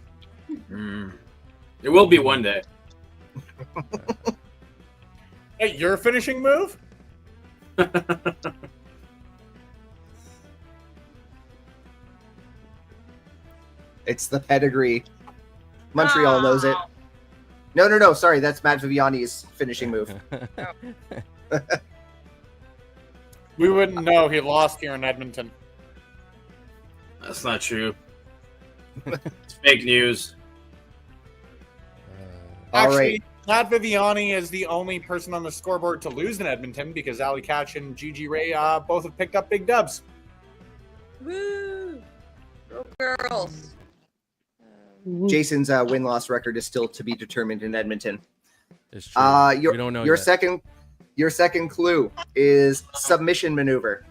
It will be one day. Hey, your finishing move? It's the pedigree. Montreal knows it. No. Sorry, that's Matt Viviani's finishing move. We wouldn't know. He lost here in Edmonton. That's not true. It's fake news. All Actually, right. Matt Viviani is the only person on the scoreboard to lose in Edmonton because Allie Katch and Gigi Rey both have picked up big dubs. Woo! Go girls. Jason's win-loss record is still to be determined in Edmonton. It's true. We don't know your yet. Your second clue is submission maneuver.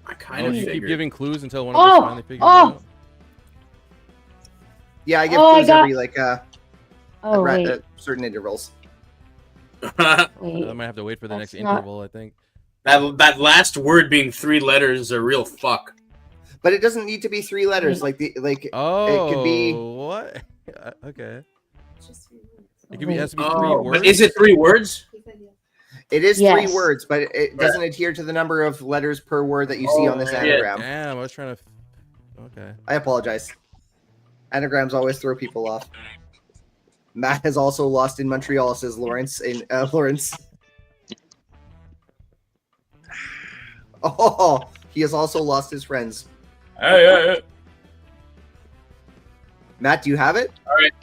I kind of you keep figured. giving clues until one of us finally figures it out. Yeah, I give Oh, I clues got- every like Oh, wait. certain intervals. I might have to wait for the next That's not- interval, I think. That last word being 3 letters is a real fuck. But it doesn't need to be 3 letters. Like Oh, it could be. what? Okay. It could be, it has to be 3 Oh, words. but is it 3 words? It is Yes. 3 words, but it doesn't adhere to the number of letters per word that you see on this shit. anagram. Damn, I was trying to. Okay. I apologize. Anagrams always throw people off. Matt has also lost in Montreal, says Lawrence. Lawrence. Oh, he has also lost his friends. Hey. Matt, do you have it? All right.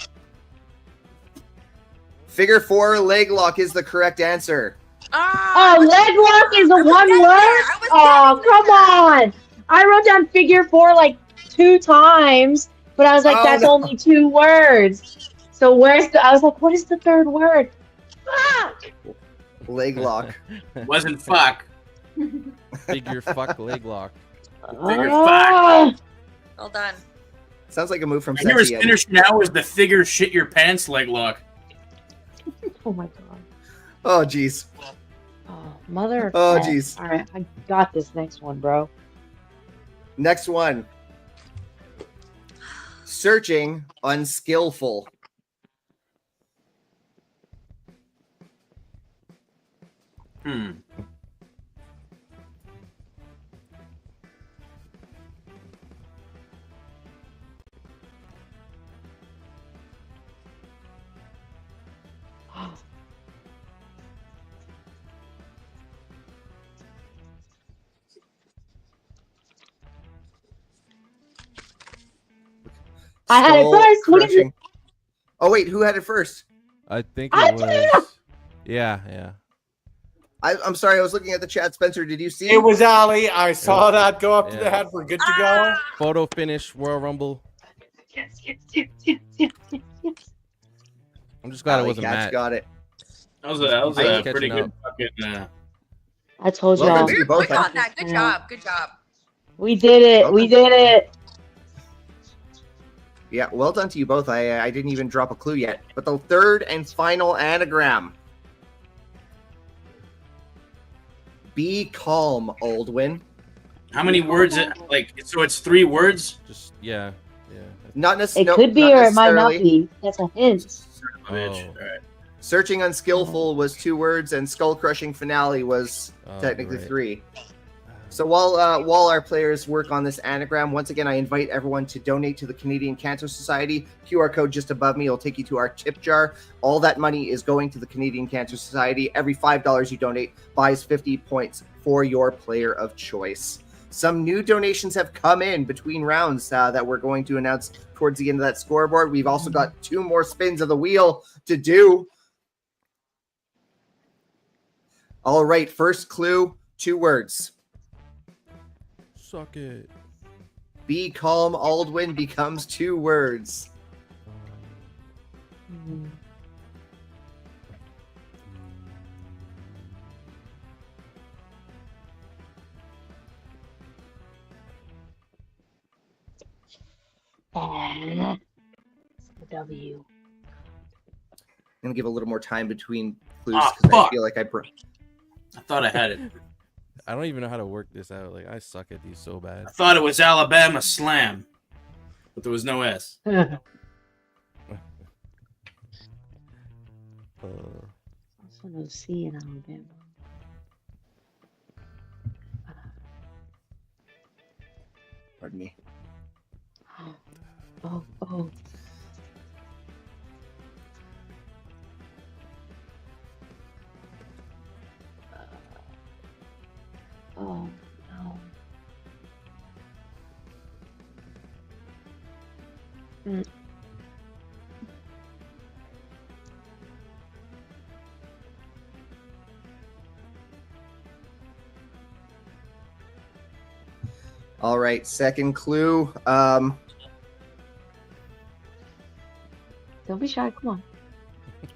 Figure 4 leg lock is the correct answer. Oh, leg lock is a one word? Oh, come on. I wrote down figure 4 like 2 times, but I was like, Oh, that's no. only 2 words. So I was like, what is the 3rd word? Fuck! Leg lock. Wasn't fuck. Figure fuck leg lock. Figure Ah. fuck. Well done. Sounds like a move from And yours Sexy Eddie. finished now is the figure shit your pants leg lock. Oh my god. Oh, jeez. Oh, mother. Oh, of God. jeez. All right, I got this next one, bro. Next one. Searching unskillful. I had it Skull first. What is it? crushing. Oh, wait, who had it first? I think I it was. Yeah. I'm sorry, I was looking at the chat. Spencer, did you see? It was Allie. I saw that go up to the Yeah. head. We're good to go. Photo finish, Royal Rumble. Yes. I'm just glad it Allie wasn't Katch Matt. got it. That was a Catching pretty good up. fucking. I told Well done y'all. to you both. Quick on that. Good job. Good job. We did it. We did it. Yeah, well done to you both. I didn't even drop a clue yet. But the 3rd and final anagram. Be calm, Aldwin. How many words? Like, so it's 3 words. Just yeah. Not It necessarily. could be or it might not be. That's a hint. Oh. All right. Searching unskillful was 2 words, and skull crushing finale was Oh, technically right. 3. So while our players work on this anagram, once again, I invite everyone to donate to the Canadian Cancer Society. QR code just above me will take you to our tip jar. All that money is going to the Canadian Cancer Society. Every $5 you donate buys 50 points for your player of choice. Some new donations have come in between rounds that we're going to announce towards the end of that scoreboard. We've also got 2 more spins of the wheel to do. All right, first clue, 2 words. Suck it. Be calm, Aldwin becomes 2 words. W. I'm going to give a little more time between clues because I feel like I thought I had it. I don't even know how to work this out. Like, I suck at these so bad. I thought it was Alabama Slam, but there was no S. Also no C in Alabama. Pardon me. Oh. Oh no. All right, second clue. Don't be shy. Come on.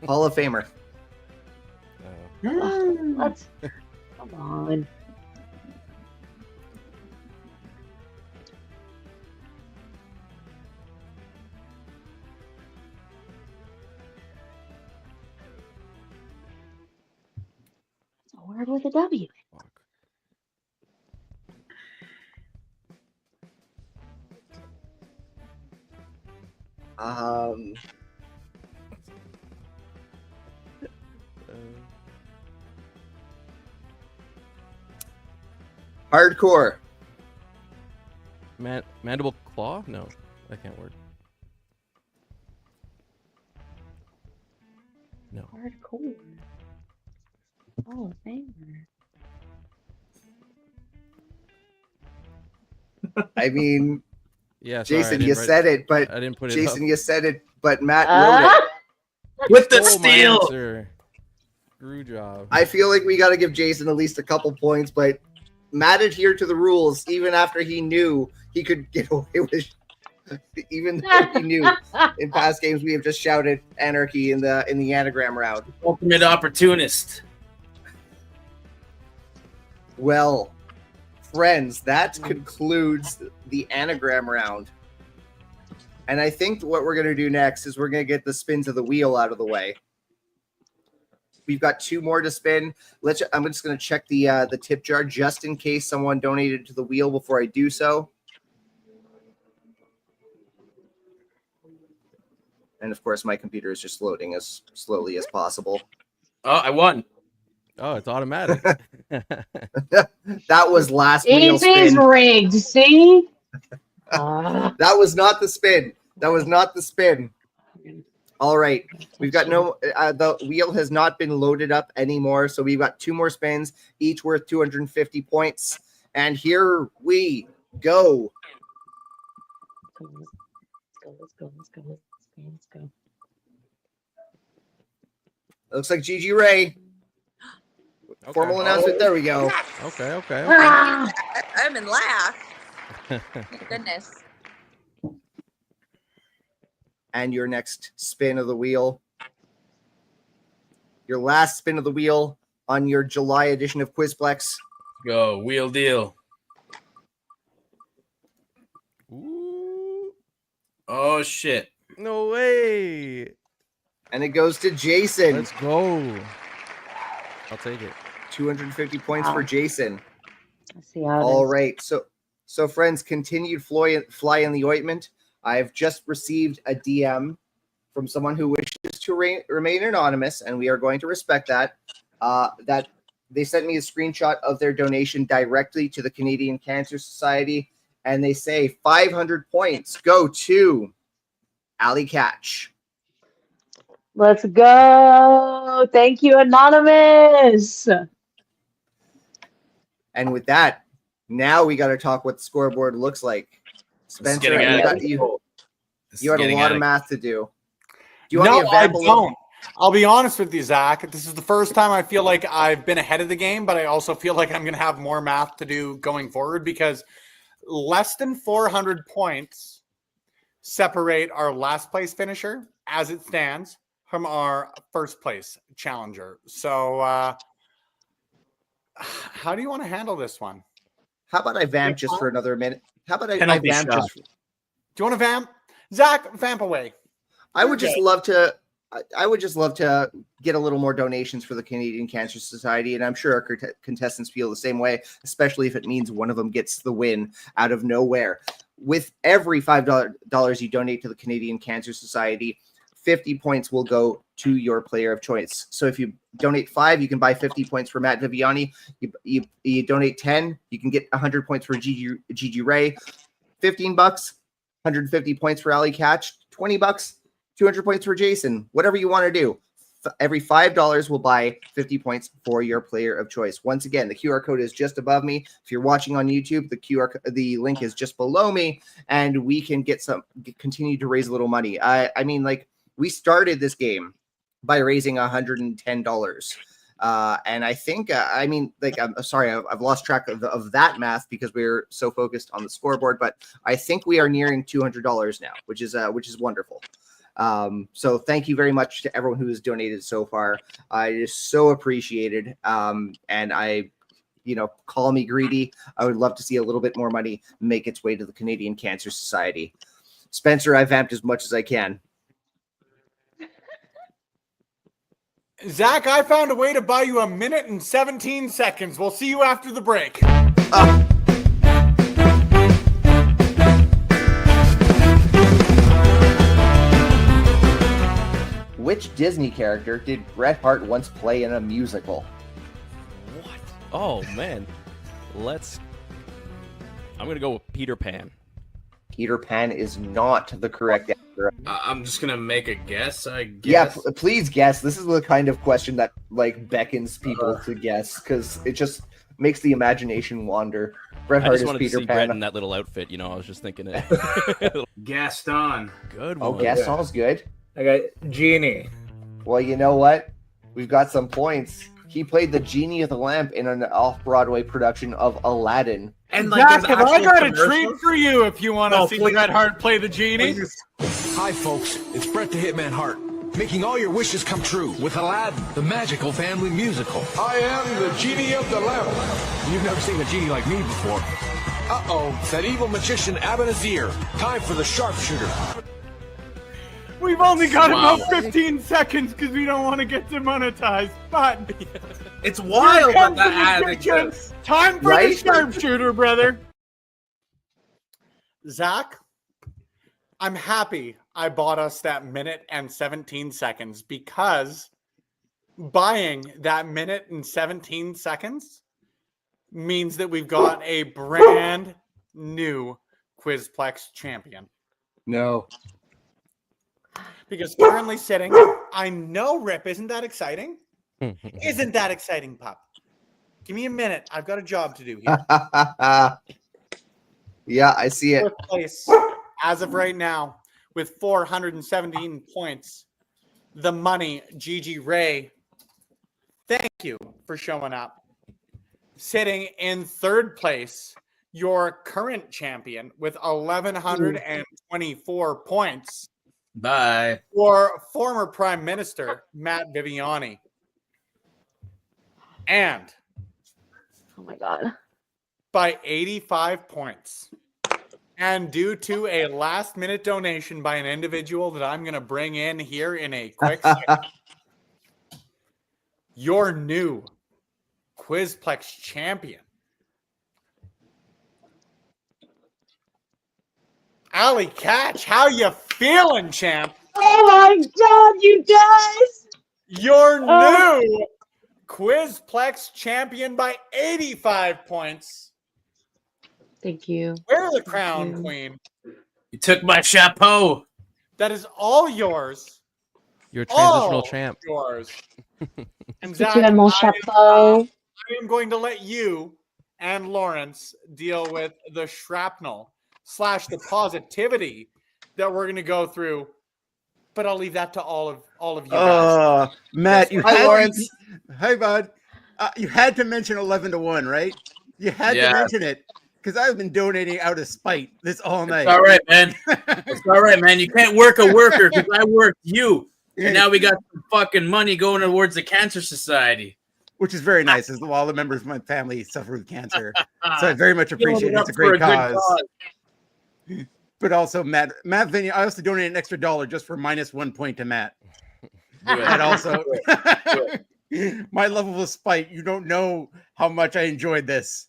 Hall of Famer. Let's. Come on. It's a word with a W. Hardcore. Mandible claw? No, that can't work. No. Hardcore. Oh, famer. I mean, Yeah, sorry, I Jason, didn't you write- said it, but I didn't put it Jason, up. you said it, but Matt wrote it. With the Stole my steal. answer. Screw job. I feel like we got to give Jason at least a couple points, but Matt adhered to the rules even after he knew he could get away with. Even though he knew in past games we have just shouted anarchy in the anagram round. Ultimate opportunist. Well, friends, that concludes the anagram round. And I think what we're going to do next is we're going to get the spins of the wheel out of the way. We've got 2 more to spin. I'm just going to check the tip jar just in case someone donated to the wheel before I do so. And of course, my computer is just loading as slowly as possible. Oh, I won. Oh, it's automatic. That was last wheel It is spin. rigged. See? That was not the spin. That was not the spin. All right. We've got the wheel has not been loaded up anymore. So we've got 2 more spins, each worth 250 points. And here we go. Let's go. It looks like Gigi Rey. Okay. Formal announcement. There we go. Okay. I'm in laugh. Thank goodness. And your next spin of the wheel. Your last spin of the wheel on your July edition of Quizplex. Go, wheel deal. Ooh. Oh, shit. No way. And it goes to Jason. Let's go. I'll take it. 250 points for Jason. Let's see how it All is. right. So friends, continued fly in the ointment. I've just received a DM from someone who wishes to remain anonymous, and we are going to respect that. That They sent me a screenshot of their donation directly to the Canadian Cancer Society, and they say 500 points go to Allie Katch. Let's go. Thank you, Anonymous. And with that, now we got to talk what the scoreboard looks like. Spencer, you had a lot of math to do. Do you want me to I vamp a little? don't. I'll be honest with you, Zach. This is the first time I feel like I've been ahead of the game, but I also feel like I'm going to have more math to do going forward because less than 400 points separate our last place finisher as it stands from our first place challenger. So how do you want to handle this one? How about I vamp just for another minute? How about I vamp just? Do you want to vamp? Zach, vamp away. I would just love to get a little more donations for the Canadian Cancer Society, and I'm sure our contestants feel the same way, especially if it means one of them gets the win out of nowhere. With every $5 you donate to the Canadian Cancer Society, 50 points will go to your player of choice. So if you donate 5, you can buy 50 points for Matt Viviani. You donate 10, you can get 100 points for Gigi Rey. $15, 150 points for Allie Katch. $20, 200 points for Jason. Whatever you want to do. Every $5 will buy 50 points for your player of choice. Once again, the QR code is just above me. If you're watching on YouTube, the link is just below me, and we can continue to raise a little money. I mean, like, we started this game by raising $110. And I think, I'm sorry, I've lost track of that math because we're so focused on the scoreboard, but I think we are nearing $200 now, which is wonderful. So thank you very much to everyone who has donated so far. It is so appreciated. And call me greedy. I would love to see a little bit more money make its way to the Canadian Cancer Society. Spencer, I vamped as much as I can. Zach, I found a way to buy you 1 minute and 17 seconds. We'll see you after the break. Which Disney character did Bret Hart once play in a musical? What? Oh, man. I'm going to go with Peter Pan. Peter Pan is not the correct answer. I'm just going to make a guess, I guess. Yeah, please guess. This is the kind of question that beckons people to guess because it just makes the imagination wander. Bret Hart is Peter Pan. I just wanted to see Bret in that little outfit, I was just thinking it. Gaston. Good one. Oh, Gaston's good. I got Genie. Well, you know what? We've got some points. He played the Genie of the Lamp in an off-Broadway production of Aladdin. And Zach, have I got a treat for you if you want to see Bret Hart play the Genie? Hi, folks. It's Bret the Hitman Hart, making all your wishes come true with Aladdin, the magical family musical. I am the Genie of the Lamp. You've never seen a genie like me before. Uh-oh, it's that evil magician Abanazir. Time for the sharpshooter. We've only got about 15 seconds because we don't want to get demonetized, but it's wild that ad exists. Time for the sharpshooter, brother. Zach, I'm happy I bought us that minute and 17 seconds because buying that minute and 17 seconds means that we've got a brand new Quizplex champion. No. Because currently sitting, I know, Rip, isn't that exciting? Isn't that exciting, pup? Give me a minute. I've got a job to do here. Yeah, I see it. Fourth place, as of right now, with 417 points. The money, Gigi Rey. Thank you for showing up. Sitting in third place, your current champion with 1,124 points. Bye. For former Prime Minister Matt Viviani. And oh my God, by 85 points. And due to a last minute donation by an individual that I'm going to bring in here in a quick second, your new Quizplex champion, Allie Katch, how you feeling, champ? Oh my God, you guys! Your new Quizplex champion by 85 points. Thank you. Wear the crown, Queen. You took my chapeau. That is all yours. Your transitional All champ. yours. And Get Zach, you that mon chapeau. I am going to let you and Lawrence deal with the shrapnel / the positivity that we're going to go through. But I'll leave that to all of you guys. Matt, you Hi, had Lawrence. Hi, bud. You had to mention 11-1, right? You had to mention it because I've been donating out of spite this all night. It's all right, man. It's all right, man. You can't work a worker because I worked you. And now we got some fucking money going towards the Cancer Society. Which is very nice, as all the members of my family suffer with cancer. So I very much appreciate it. It's a For great good cause. But also, Matt Vinny, I also donated an extra $1 just for -1 point to Matt. And also, my level of spite, you don't know how much I enjoyed this.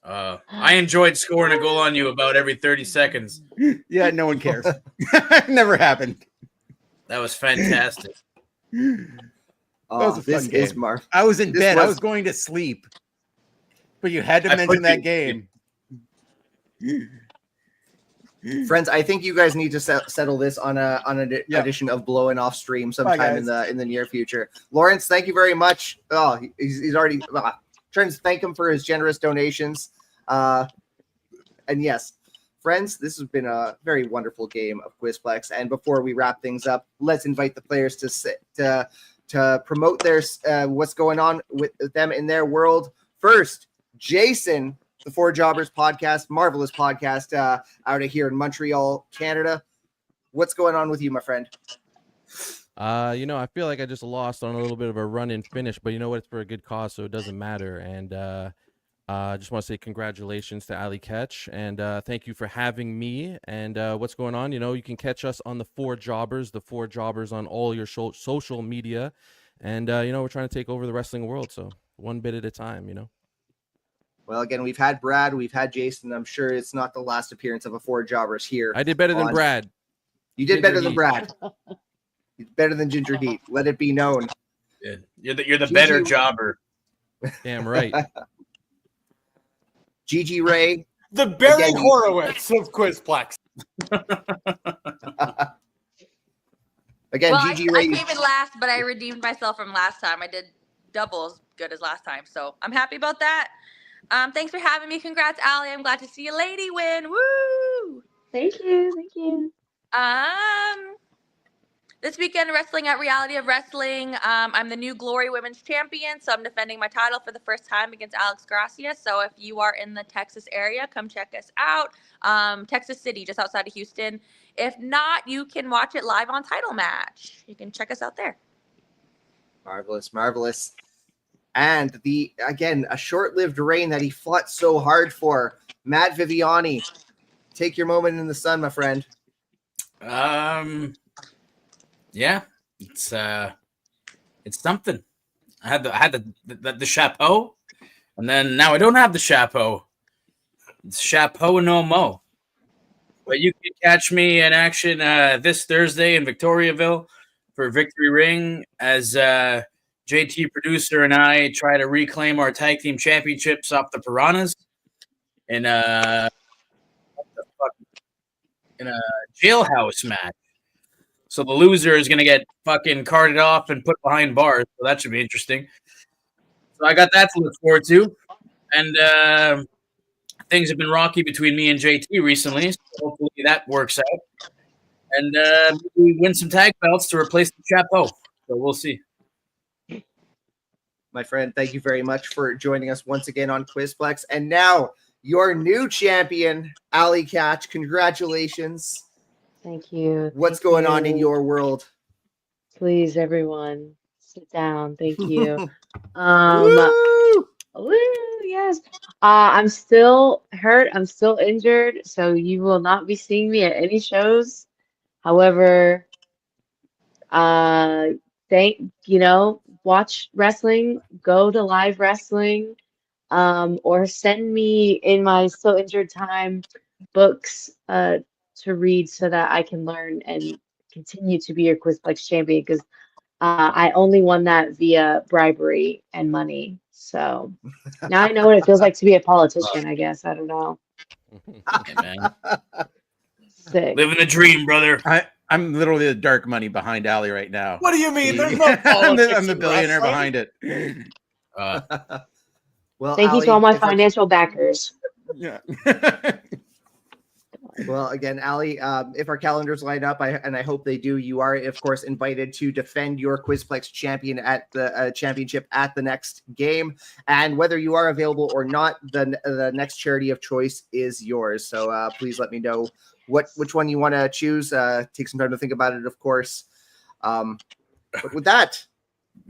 I enjoyed scoring a goal on you about every 30 seconds. Yeah, no one cares. Never happened. That was fantastic. That was a fun game. I was in bed. I was going to sleep. But you had to mention that game. Friends, I think you guys need to settle this on an edition of Blowing Off Stream sometime in the near future. Lawrence, thank you very much. Oh, he's already trying to thank him for his generous donations. And yes, friends, this has been a very wonderful game of Quizplex. And before we wrap things up, let's invite the players to promote their what's going on with them in their world. First, Jason, the Four Jobbers podcast, marvelous podcast out of here in Montreal, Canada. What's going on with you, my friend? I feel like I just lost on a little bit of a run and finish, but you know what? It's for a good cause, so it doesn't matter. And I just want to say congratulations to Allie Katch, and thank you for having me. And what's going on? You can catch us on the Four Jobbers on all your social media. And, we're trying to take over the wrestling world, so one bit at a time, Well, again, we've had Brad, we've had Jason. I'm sure it's not the last appearance of a Four Jobbers here. I did better than Brad. You did better than Brad. Better than Ginger Heat. Let it be known. Yeah. You're the better jobber. Damn right. Gigi Rey. The Barry Horowitz of Quizplex. Again, Gigi Rey. I came in last, but I redeemed myself from last time. I did double as good as last time, so I'm happy about that. Thanks for having me. Congrats, Allie. I'm glad to see a lady win. Woo! Thank you. Thank you. This weekend, wrestling at Reality of Wrestling. I'm the new Glory Women's Champion, so I'm defending my title for the first time against Alex Gracia. So if you are in the Texas area, come check us out. Texas City, just outside of Houston. If not, you can watch it live on Title Match. You can check us out there. Marvelous, marvelous. And a short-lived reign that he fought so hard for. Matt Viviani, take your moment in the sun, my friend. Yeah, it's something. I had the chapeau, and then now I don't have the chapeau. It's chapeau no mo. But you can catch me in action this Thursday in Victoriaville for Victory Ring as JT producer and I try to reclaim our tag team championships off the Piranhas in a jailhouse match. So the loser is going to get fucking carted off and put behind bars. So that should be interesting. So I got that to look forward to. And things have been rocky between me and JT recently. So hopefully that works out. And we win some tag belts to replace the chapeau. So we'll see. My friend, thank you very much for joining us once again on Quizplex. And now your new champion, Allie Katch. Congratulations. Thank you. What's going on in your world? Please, everyone, sit down. Thank you. Woo, yes. I'm still hurt. I'm still injured, so you will not be seeing me at any shows. However, watch wrestling, go to live wrestling, or send me in my still injured time books to read so that I can learn and continue to be your Quizplex champion, because I only won that via bribery and money. So now I know what it feels like to be a politician, I guess. I don't know. Hey, man. Sick. Living the dream, brother. I'm literally the dark money behind Allie right now. What do you mean? There's no I'm politics the in billionaire wrestling. behind it. Well, Thank you Allie, to all my if our- financial backers. Yeah. Well, again, Allie, if our calendars line up, and I hope they do, you are, of course, invited to defend your Quizplex champion at the championship at the next game. And whether you are available or not, the next charity of choice is yours. So please let me know which one you want to choose. Take some time to think about it, of course. But with that,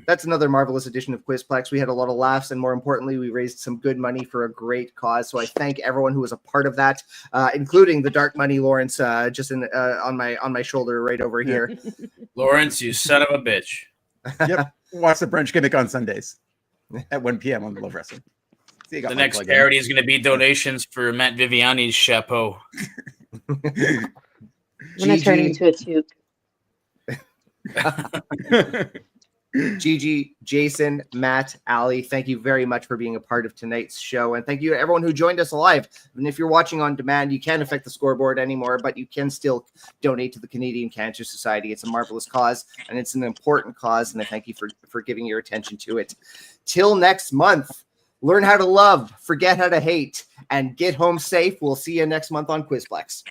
that's another marvelous edition of Quizplex. We had a lot of laughs, and more importantly, we raised some good money for a great cause. So I thank everyone who was a part of that, including the dark money Lawrence, just on my shoulder right over here. Lawrence, you son of a bitch. Yep. Watch the brunch gimmick on Sundays at 1 p.m. on Love Wrestling. See, The next charity is going to be donations for Matt Viviani's chapeau. I'm gonna turn into a toque. Gigi, Jason, Matt, Allie, thank you very much for being a part of tonight's show. And thank you to everyone who joined us live. And if you're watching on demand, you can't affect the scoreboard anymore, but you can still donate to the Canadian Cancer Society. It's a marvelous cause, and it's an important cause, and I thank you for giving your attention to it. Till next month, learn how to love, forget how to hate, and get home safe. We'll see you next month on Quizplex.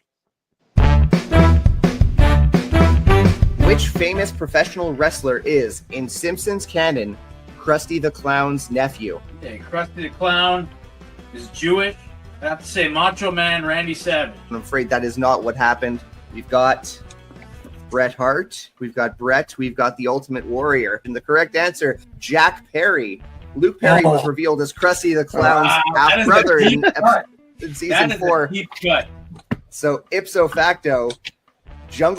Which famous professional wrestler is, in Simpsons canon, Krusty the Clown's nephew? Okay, Krusty the Clown is Jewish. I have to say Macho Man Randy Savage. I'm afraid that is not what happened. We've got Bret Hart, we've got Bret, we've got the Ultimate Warrior. And the correct answer, Jack Perry. Luke Perry was revealed as Krusty the Clown's half-brother in season 4. Deep cut. So ipso facto, Jungle